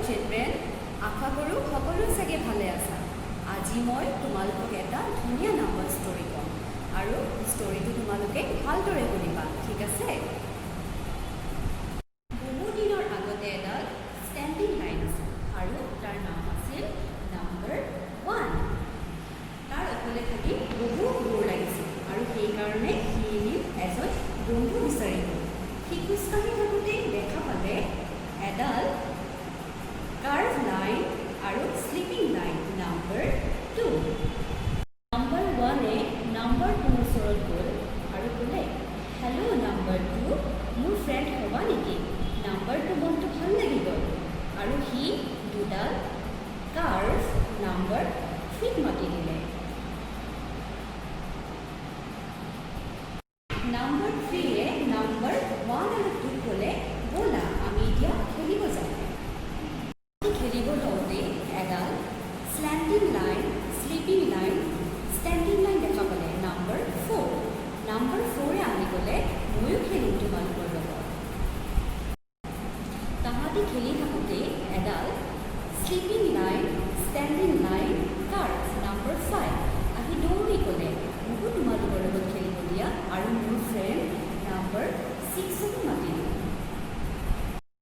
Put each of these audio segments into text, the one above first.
Children, আশা কৰোঁ সকলো চাগে ভালে আছা। আজি মই তোমালোকক এটা ধুনীয়া নাম্বাৰ ষ্টৰী ক'ম আৰু ষ্টৰীটো তোমালোকে ভালদৰে শুনিবা, ঠিক আছে? বহু দিনৰ আগতে এডাল ষ্টেণ্ডিং লাইন আছিল আৰু তাৰ নাম আছিল নাম্বাৰ 1। তাৰ অকলে থাকি বহু বোৰ লাগিছিল আৰু সেইকাৰণে সি এজন বন্ধু বিচাৰি গ'ল। সি খোজকাঢ়ি থাকোঁতেই দেখা পালে এডাল কাৰ্ভ লাইন আৰু স্লিপিং লাইন নাম্বাৰ 2। নাম্বাৰ 1এ নাম্বাৰ 2ৰ ওচৰত গ'ল আৰু ক'লে, হেল্ল' নাম্বাৰ 2, মোৰ ফ্ৰেণ্ড হ'বা নেকি? নাম্বাৰ 2 মনটো ভাল লাগি গ'ল আৰু সি দুডাল কাৰ্ভ নাম্বাৰ 3ক মাতি দিলে। নাম্বাৰ 3এ নাম্বাৰ 1 আৰু 2ক ক'লে, ব'লা আমি এতিয়া খেলিব যাওঁ। খেলিব লওঁতে এডাল slanting line, sleeping line, standing line দেখা পালে নাম্বাৰ 4। নাম্বাৰ 4এ আহি ক'লে, ময়ো খেলিম তোমালোকৰ লগত। তাহাঁতি খেলি থাকোঁতে এডাল sleeping line, standing line, curve number 5 আহি দৌৰি ক'লে, মোকো তোমালোকৰ লগত খেলিব দিয়া আৰু মোৰ ফ্ৰেণ্ড নাম্বাৰ 6কো মাতিলোঁ।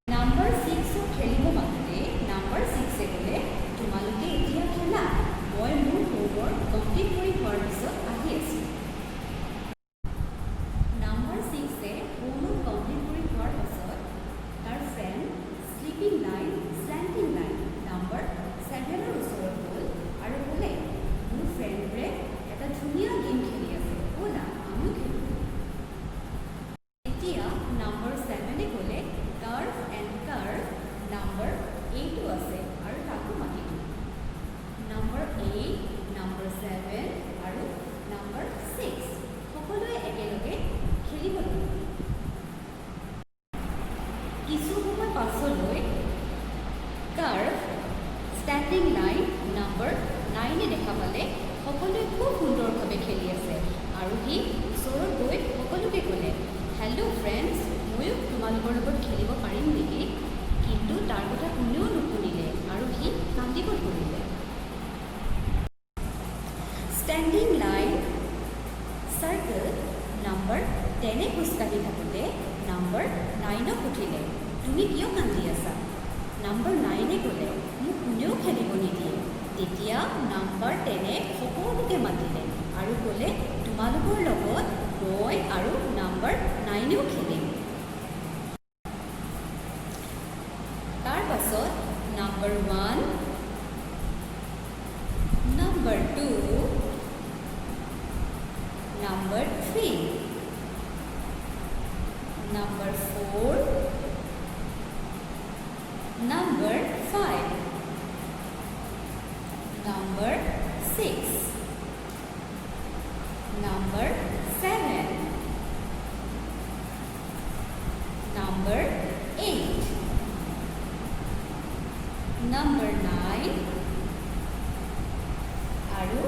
নাম্বাৰ 6ক খেলিব মাতোঁতে নাম্বাৰ 6এ ক'লে, তোমালোকে এতিয়া খেলা, মই মোৰ হোমৱৰ্ক কমপ্লিট কৰি হোৱাৰ পিছত আহি আছোঁ। নাম্বাৰ 6এ হোমৱৰ্ক কমপ্লিট কৰি হোৱাৰ পাছত তাৰ friend sleeping line, slanting line number 7ৰ ওচৰত গ'ল আৰু ক'লে, মোৰ ফ্ৰেণ্ডবোৰে এটা ধুনীয়া গেম খেলি আছে, ব'লা আমিও খেলোঁ। এতিয়া নাম্বাৰ 7এ ক'লে, কাৰ্ভ এণ্ড কাৰ্ভ নাম্বাৰ 8ও আছে আৰু তাকো মাতিলোঁ। নাম্বাৰ 8, নাম্বাৰ 7 আৰু নাম্বাৰ 6 সকলোৱে একেলগে খেলিব ল'লে। কিছু সময় পাছলৈ কাৰ্ভ, ষ্টেণ্ডিং লাইন নাম্বাৰ 9এ দেখা পালে সকলোৱে খুব সুন্দৰভাৱে খেলি আছে আৰু সি ওচৰত গৈ সকলোকে ক'লে, হেল্ল' ফ্ৰেণ্ডছ, ময়ো তোমালোকৰ লগত খেলিব পাৰিম নেকি? কিন্তু তাৰ কথা কোনেও নুশুনিলে আৰু সি কান্দিব ধৰিলে। ষ্টেণ্ডিং লাইন চাৰ্কেল নাম্বাৰ 10এ খোজকাঢ়ি থাকোঁতে নাম্বাৰ 9ক সুধিলে, তুমি কিয় কান্দি আছা? নাম্বাৰ 9এ ক'লে, মোক কোনেও খেলিব নিদিয়ে। তেতিয়া নাম্বাৰ 10এ সকলোকে মাতিলে আৰু ক'লে, তোমালোকৰ লগত মই আৰু নাম্বাৰ 9এও খেলিম। তাৰ পাছত number 1, number 2, number 3, number 4, number 5, number 6, number 7, number 8, number 9 আৰু